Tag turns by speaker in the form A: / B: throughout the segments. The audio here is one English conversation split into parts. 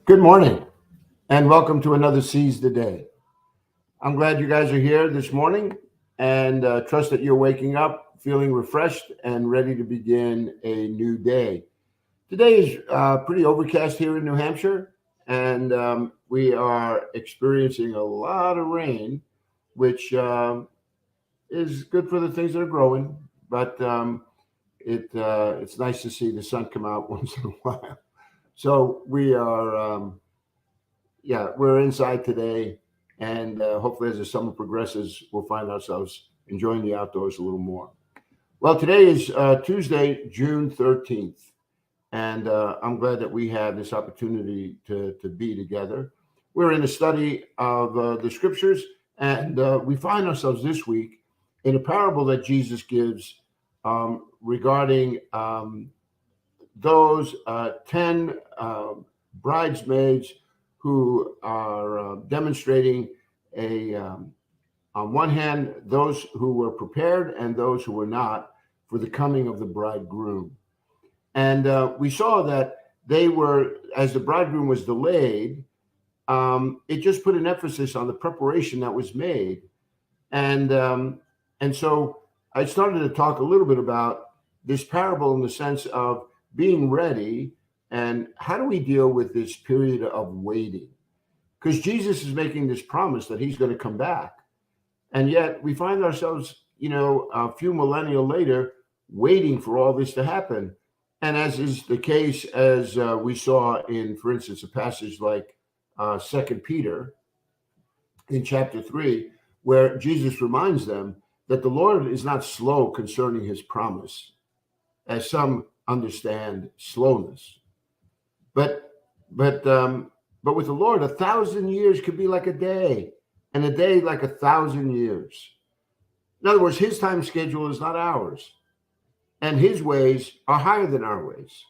A: Good morning and welcome to another Seize the Day. I'm glad you guys are here this morning and trust that you're waking up feeling refreshed and ready to begin a new day. Today is pretty overcast here in New Hampshire, and we are experiencing a lot of rain, which is good for the things that are growing, but it's nice to see the sun come out once in a while. So we are. We're inside today, and hopefully, as the summer progresses, we'll find ourselves enjoying the outdoors a little more. Well, today is Tuesday, June 13th, and I'm glad that we have this opportunity to be together. We're in a study of the scriptures, and we find ourselves this week in a parable that Jesus gives regarding those 10 bridesmaids who are demonstrating on one hand, those who were prepared and those who were not for the coming of the bridegroom. And we saw that they were, as the bridegroom was delayed, it just put an emphasis on the preparation that was made. And so I started to talk a little bit about this parable in the sense of being ready and how do we deal with this period of waiting? Because Jesus is making this promise that he's going to come back. And yet we find ourselves, a few millennia later, waiting for all this to happen. And as is the case, as we saw in, for instance, a passage like 2 Peter in chapter 3, where Jesus reminds them that the Lord is not slow concerning his promise, as some understand slowness. But with the Lord, 1,000 years could be like a day, and a day like 1,000 years. In other words, his time schedule is not ours, and his ways are higher than our ways.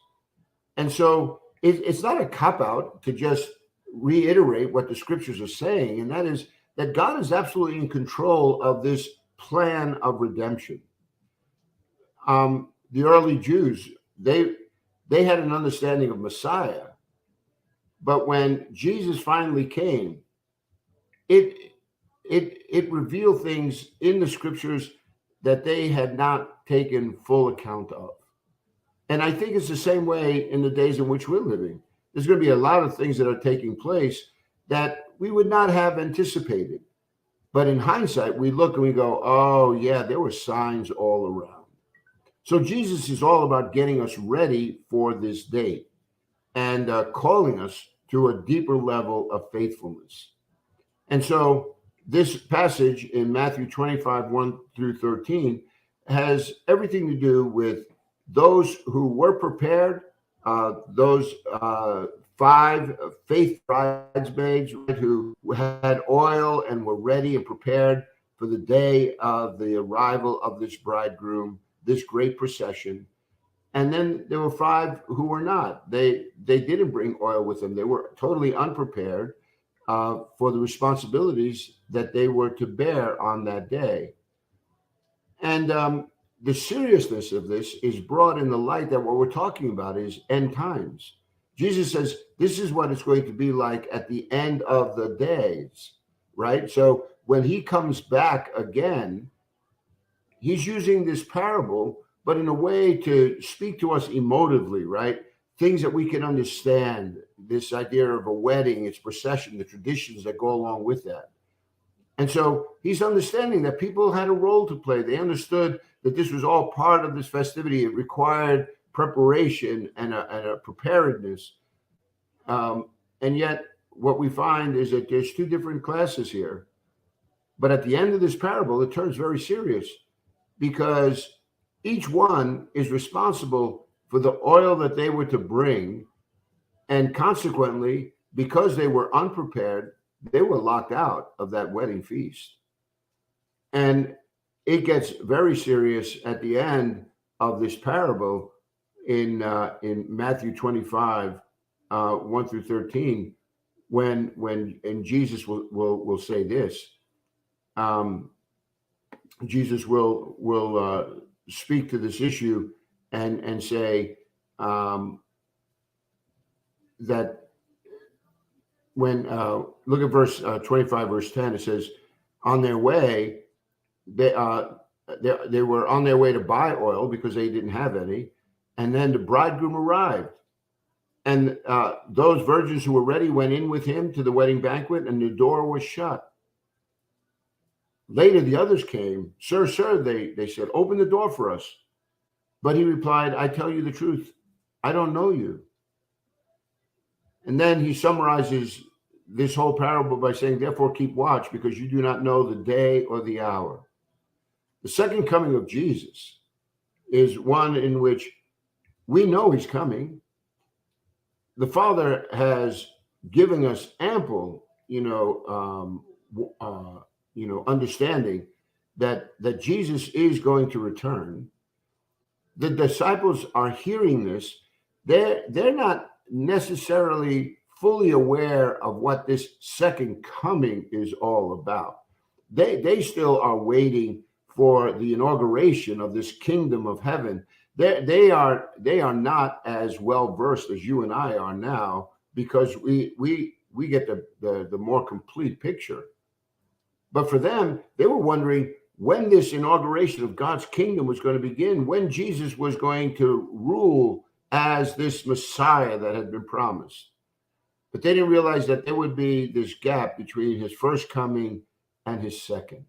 A: And so it's not a cop-out to just reiterate what the scriptures are saying, and that is that God is absolutely in control of this plan of redemption. The early Jews, they had an understanding of Messiah, but when Jesus finally came, it revealed things in the scriptures that they had not taken full account of. And I think it's the same way in the days in which we're living. There's going to be a lot of things that are taking place that we would not have anticipated. But in hindsight, we look and we go, oh, yeah, there were signs all around. So Jesus is all about getting us ready for this day and calling us to a deeper level of faithfulness. And so this passage in Matthew 25, 1 through 13, has everything to do with those who were prepared, those 5 faith bridesmaids who had oil and were ready and prepared for the day of the arrival of this bridegroom, this great procession. And then there were 5 who were not. They didn't bring oil with them. They were totally unprepared for the responsibilities that they were to bear on that day. And the seriousness of this is brought in the light that what we're talking about is end times. Jesus says, this is what it's going to be like at the end of the days, right? So when he comes back again, he's using this parable, but in a way to speak to us emotively, right? Things that we can understand, this idea of a wedding, its procession, the traditions that go along with that. And so he's understanding that people had a role to play. They understood that this was all part of this festivity. It required preparation and a preparedness. And yet what we find is that there's 2 different classes here. But at the end of this parable, it turns very serious because each one is responsible for the oil that they were to bring. And consequently, because they were unprepared, they were locked out of that wedding feast. And it gets very serious at the end of this parable in Matthew 25, 1 through 13, when Jesus will say this. Jesus will speak to this issue and say that when look at verse 25, verse 10, it says, on their way, they were on their way to buy oil because they didn't have any. And then the bridegroom arrived. And those virgins who were ready went in with him to the wedding banquet, and the door was shut. Later, the others came. Sir, sir, they said, open the door for us. But he replied, I tell you the truth, I don't know you. And then he summarizes this whole parable by saying, therefore keep watch, because you do not know the day or the hour. The second coming of Jesus is one in which we know he's coming. The Father has given us ample, understanding that Jesus is going to return. The disciples are hearing this. They're not necessarily fully aware of what this second coming is all about. They still are waiting for the inauguration of this kingdom of heaven. They are not as well versed as you and I are now, because we get the more complete picture. But for them, they were wondering when this inauguration of God's kingdom was going to begin, when Jesus was going to rule as this Messiah that had been promised. But they didn't realize that there would be this gap between his first coming and his second.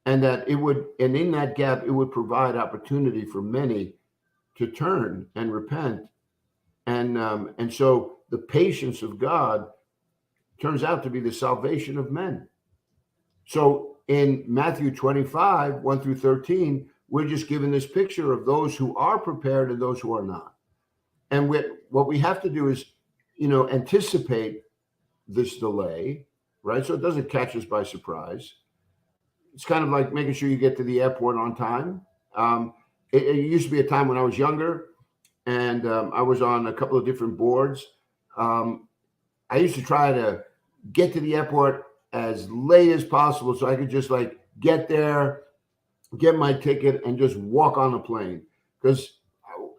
A: And in that gap, it would provide opportunity for many to turn and repent. And so the patience of God turns out to be the salvation of men. So in Matthew 25, 1 through 13, we're just given this picture of those who are prepared and those who are not. And what we have to do is, anticipate this delay, right? So it doesn't catch us by surprise. It's kind of like making sure you get to the airport on time. It used to be a time when I was younger, and I was on a couple of different boards. I used to try to get to the airport as late as possible so I could just get there, get my ticket, and just walk on the plane. Because,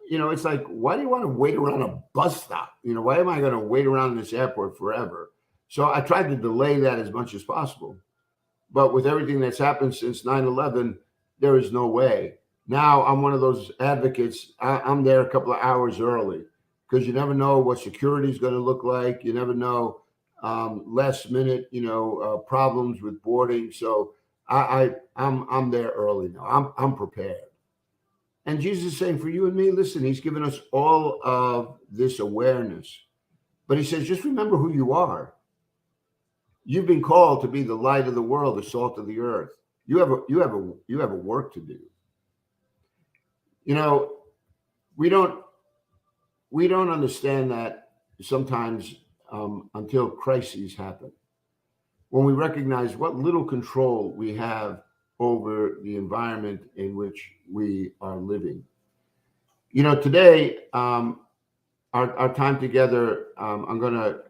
A: it's like, why do you want to wait around a bus stop? Why am I going to wait around this airport forever? So I tried to delay that as much as possible. But with everything that's happened since 9/11, there is no way. Now I'm one of those advocates. I'm there a couple of hours early, because you never know what security is going to look like. You never know last minute, problems with boarding. So I'm there early now. I'm prepared. And Jesus is saying for you and me, listen, he's given us all of this awareness. But he says, just remember who you are. You've been called to be the light of the world, the salt of the earth. You have a work to do. We don't understand that sometimes until crises happen. When we recognize what little control we have over the environment in which we are living. Today, our time together, I'm going to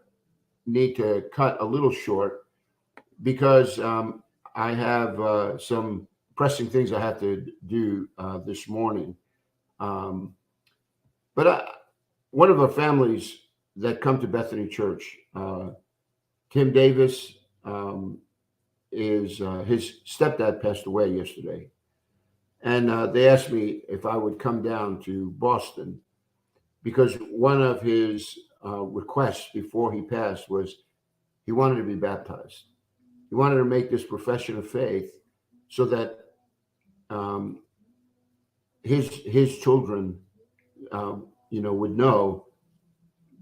A: need to cut a little short because I have some pressing things I have to do this morning. But one of our families that come to Bethany Church, Tim Davis, is his stepdad passed away yesterday. And they asked me if I would come down to Boston, because one of his requests before he passed was he wanted to be baptized. He wanted to make this profession of faith so that his children, would know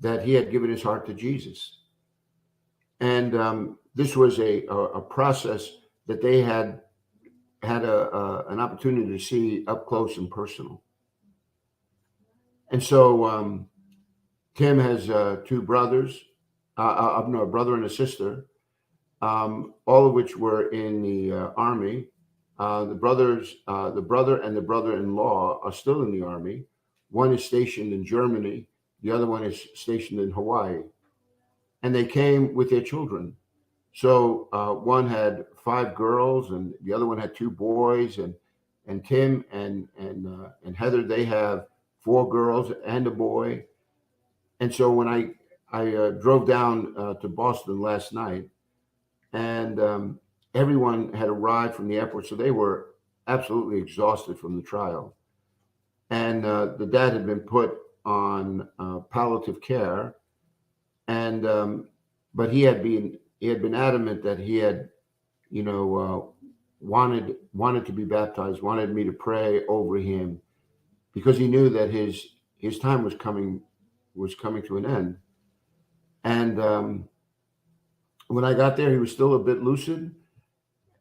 A: that he had given his heart to Jesus. And this was a process that they had an opportunity to see up close and personal. And so Tim has two brothers, a brother and a sister, all of which were in the Army. The brother and the brother-in-law are still in the Army. One is stationed in Germany. The other one is stationed in Hawaii. And they came with their children. So one had 5 girls, and the other one had 2 boys. And Tim and Heather, they have 4 girls and a boy. And so when drove down to Boston last night, and everyone had arrived from the airport, so they were absolutely exhausted from the trial. And the dad had been put on palliative care, and but he had been adamant that he had, wanted to be baptized, wanted me to pray over him because he knew that his time was coming to an end. And when I got there, he was still a bit lucid,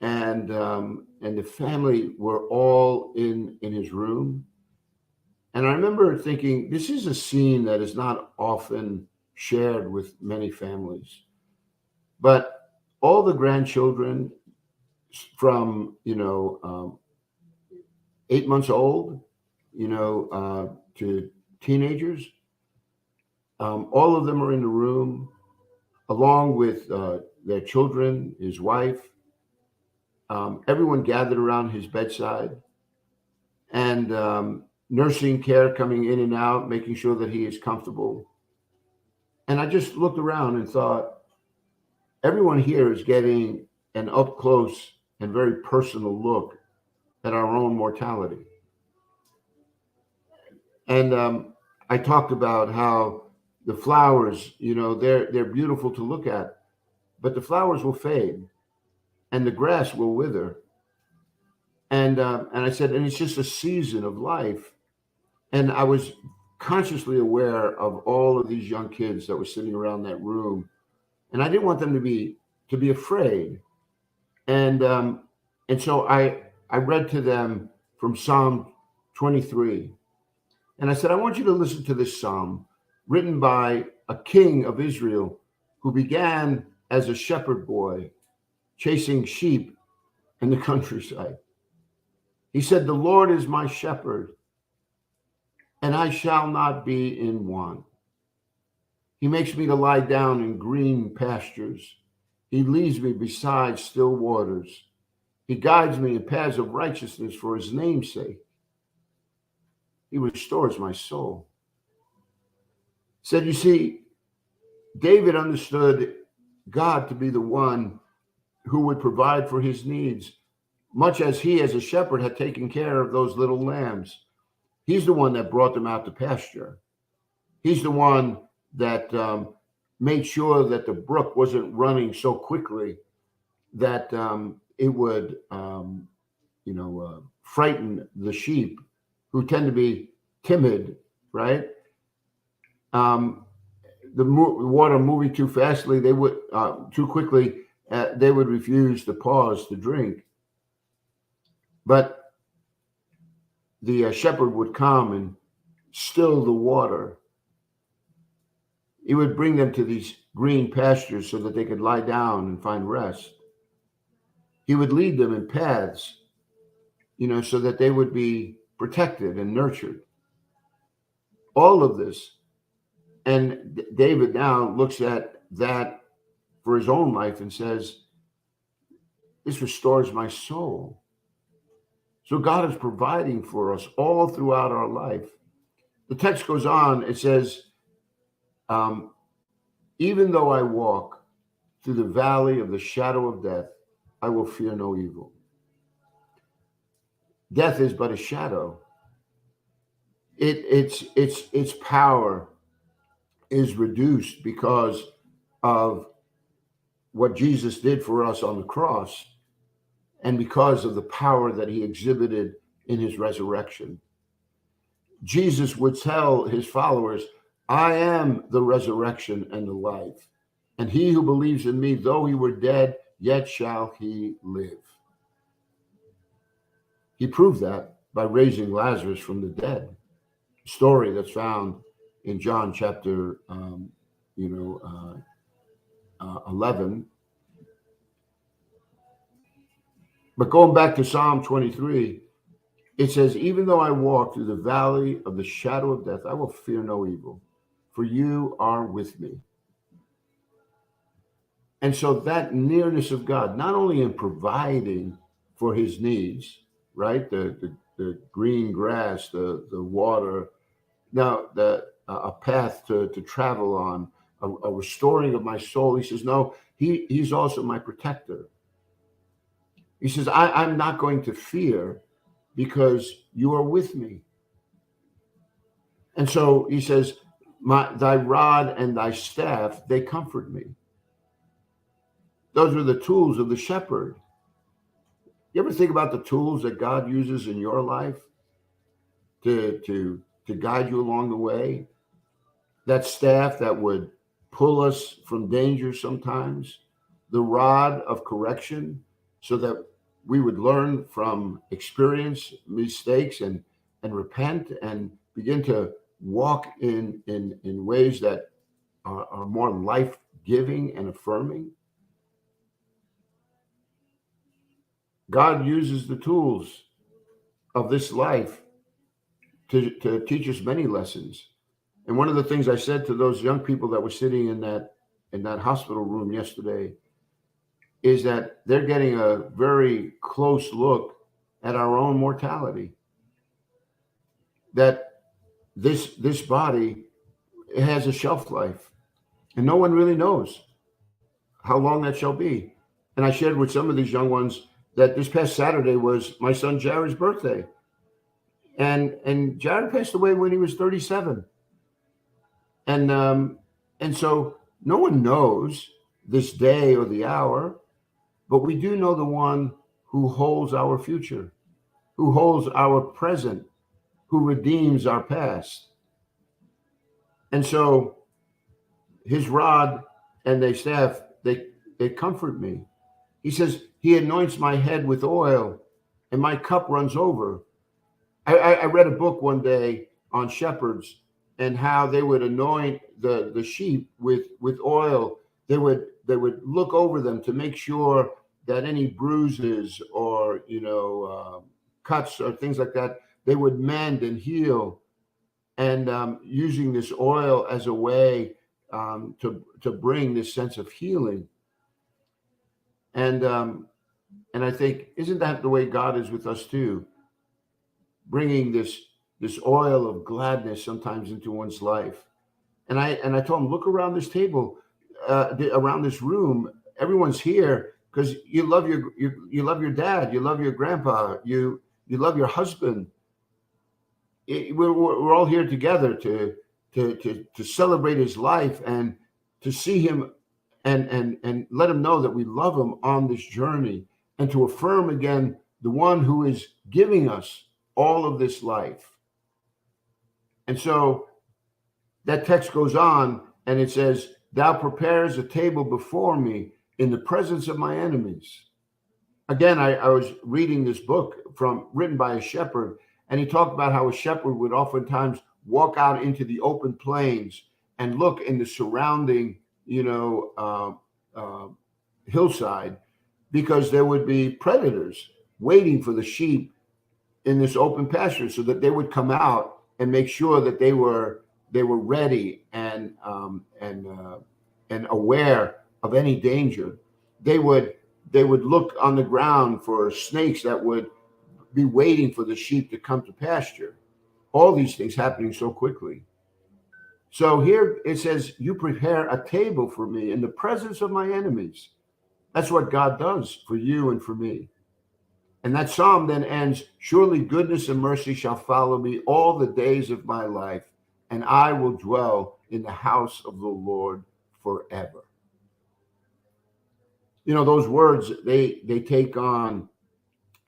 A: and the family were all in his room. And I remember thinking, this is a scene that is not often shared with many families, but all the grandchildren from 8 months old, to teenagers, all of them are in the room, along with their children, his wife. Everyone gathered around his bedside, and nursing care coming in and out, making sure that he is comfortable. And I just looked around and thought, everyone here is getting an up close and very personal look at our own mortality. And I talked about how the flowers, they're beautiful to look at, but the flowers will fade and the grass will wither. And I said, and it's just a season of life. And I was consciously aware of all of these young kids that were sitting around that room, and I didn't want them to be afraid. And so I read to them from Psalm 23, and I said, I want you to listen to this psalm written by a king of Israel who began as a shepherd boy chasing sheep in the countryside. He said, the Lord is my shepherd, and I shall not be in want. He makes me to lie down in green pastures. He leads me beside still waters. He guides me in paths of righteousness for his name's sake. He restores my soul. Said, you see, David understood God to be the one who would provide for his needs, much as he as a shepherd had taken care of those little lambs. He's the one that brought them out to pasture. He's the one that made sure that the brook wasn't running so quickly that it would, frighten the sheep, who tend to be timid, right? The water moving too fastly, they would too quickly, they would refuse to pause to drink. But the shepherd would come and still the water. He would bring them to these green pastures so that they could lie down and find rest. He would lead them in paths, so that they would be protected and nurtured. All of this. And David now looks at that for his own life and says, this restores my soul. So God is providing for us all throughout our life. The text goes on, it says, even though I walk through the valley of the shadow of death, I will fear no evil. Death is but a shadow. Its power is reduced because of what Jesus did for us on the cross, and because of the power that he exhibited in his resurrection. Jesus would tell his followers, I am the resurrection and the life. And he who believes in me, though he were dead, yet shall he live. He proved that by raising Lazarus from the dead. A story that's found in John chapter 11. But going back to Psalm 23, it says, even though I walk through the valley of the shadow of death, I will fear no evil, for you are with me. And so that nearness of God, not only in providing for his needs, right? The green grass, the water, now a path to travel on, a restoring of my soul. He says, no, he's also my protector. He says, I'm not going to fear because you are with me. And so he says, thy rod and thy staff, they comfort me. Those are the tools of the shepherd. You ever think about the tools that God uses in your life to guide you along the way? That staff that would pull us from danger sometimes, the rod of correction, so that we would learn from experience, mistakes, and repent and begin to walk in ways that are more life-giving and affirming. God uses the tools of this life to teach us many lessons. And one of the things I said to those young people that were sitting in that hospital room yesterday is that they're getting a very close look at our own mortality. That this body has a shelf life, and no one really knows how long that shall be. And I shared with some of these young ones that this past Saturday was my son Jared's birthday. And Jared passed away when he was 37. And so no one knows this day or the hour, but we do know the one who holds our future, who holds our present, who redeems our past. And so his rod and their staff, they comfort me. He says, he anoints my head with oil and my cup runs over. I read a book one day on shepherds and how they would anoint the sheep with oil. They would look over them to make sure that any bruises or cuts or things like that, they would mend and heal, and using this oil as a way to bring this sense of healing. And I think, isn't that the way God is with us too? Bringing this oil of gladness sometimes into one's life. And I told him, look around this table, around this room. Everyone's here because you love your dad, you love your grandpa, you love your husband. We're all here together to celebrate his life and to see him and let him know that we love him on this journey, and to affirm again the one who is giving us all of this life. And so that text goes on and it says, thou prepares a table before me in the presence of my enemies. Again, I was reading this book written by a shepherd, and he talked about how a shepherd would oftentimes walk out into the open plains and look in the surrounding, hillside, because there would be predators waiting for the sheep in this open pasture, so that they would come out and make sure that they were ready and aware of any danger. They would look on the ground for snakes that would be waiting for the sheep to come to pasture. All these things happening so quickly. So here it says, you prepare a table for me in the presence of my enemies. That's what God does for you and for me. And that psalm then ends, surely goodness and mercy shall follow me all the days of my life, and I will dwell in the house of the Lord forever. Those words, they take on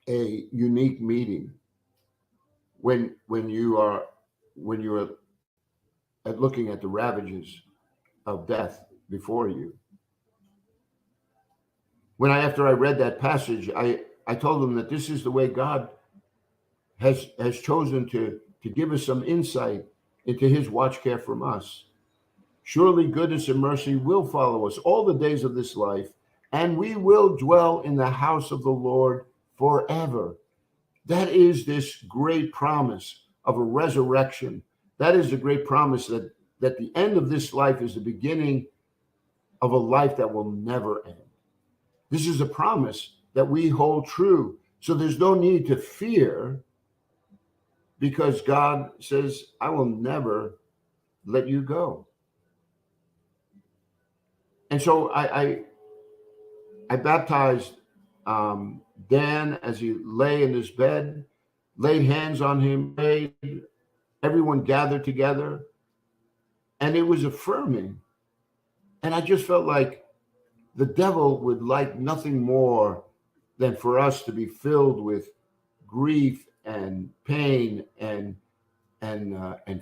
A: a unique meaning when you're looking at the ravages of death before you. After I read that passage, I told them that this is the way God has chosen to give us some insight into his watch care from us. Surely goodness and mercy will follow us all the days of this life, and we will dwell in the house of the Lord forever. That is this great promise of a resurrection. That is the great promise that the end of this life is the beginning of a life that will never end. This is a promise that we hold true. So there's no need to fear, because God says, I will never let you go. And so I baptized Dan as he lay in his bed, laid hands on him, prayed. Everyone gathered together, and it was affirming. And I just felt like the devil would like nothing more than for us to be filled with grief and pain and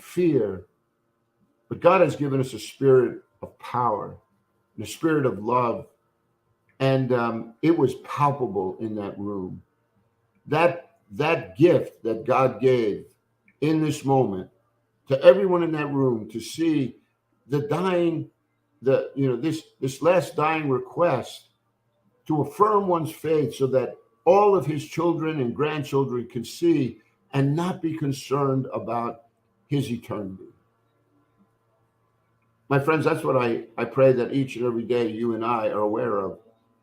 A: fear. But God has given us a spirit of power and a spirit of love, and it was palpable in that room. That gift that God gave in this moment to everyone in that room, to see the dying, this last dying request, to affirm one's faith so that all of his children and grandchildren can see and not be concerned about his eternity. My friends, that's what I pray that each and every day you and I are aware of.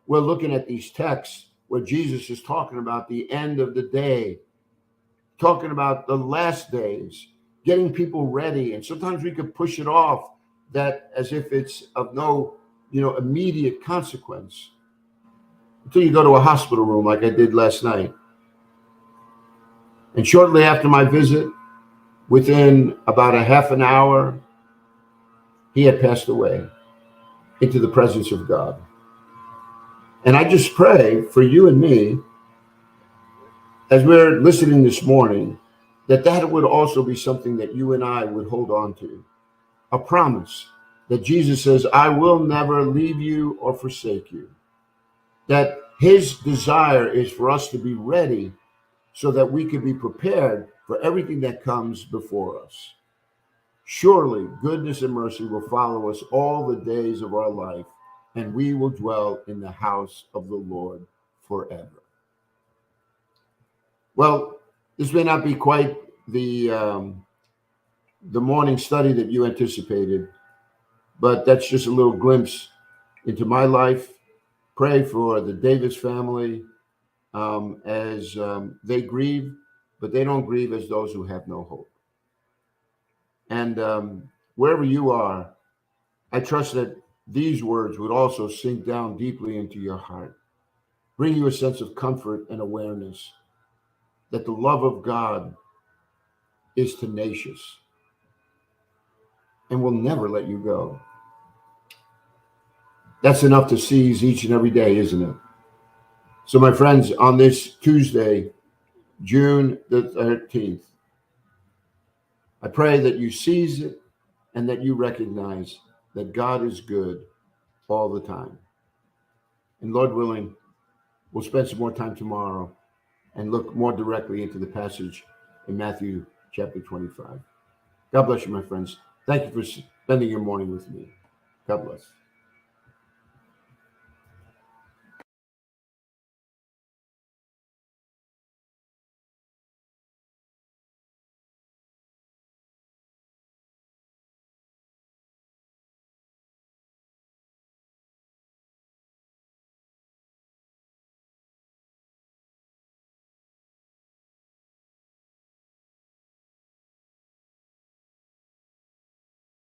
A: We're looking at these texts where Jesus is talking about the end of the day, talking about the last days, getting people ready. And sometimes we could push it off that as if it's of no, immediate consequence, until you go to a hospital room like I did last night. And shortly after my visit, within about a half an hour, he had passed away into the presence of God. And I just pray for you and me, as we're listening this morning, that would also be something that you and I would hold on to. A promise that Jesus says, I will never leave you or forsake you. That his desire is for us to be ready so that we can be prepared for everything that comes before us. Surely goodness and mercy will follow us all the days of our life, and we will dwell in the house of the Lord forever. Well, this may not be quite the morning study that you anticipated, but that's just a little glimpse into my life. Pray for the Davis family as they grieve, but they don't grieve as those who have no hope. And wherever you are, I trust that these words would also sink down deeply into your heart, bring you a sense of comfort and awareness that the love of God is tenacious and will never let you go. That's enough to seize each and every day, isn't it? So, my friends, on this Tuesday, June the 13th, I pray that you seize it and that you recognize that God is good all the time. And Lord willing, we'll spend some more time tomorrow and look more directly into the passage in Matthew chapter 25. God bless you, my friends. Thank you for spending your morning with me. God bless.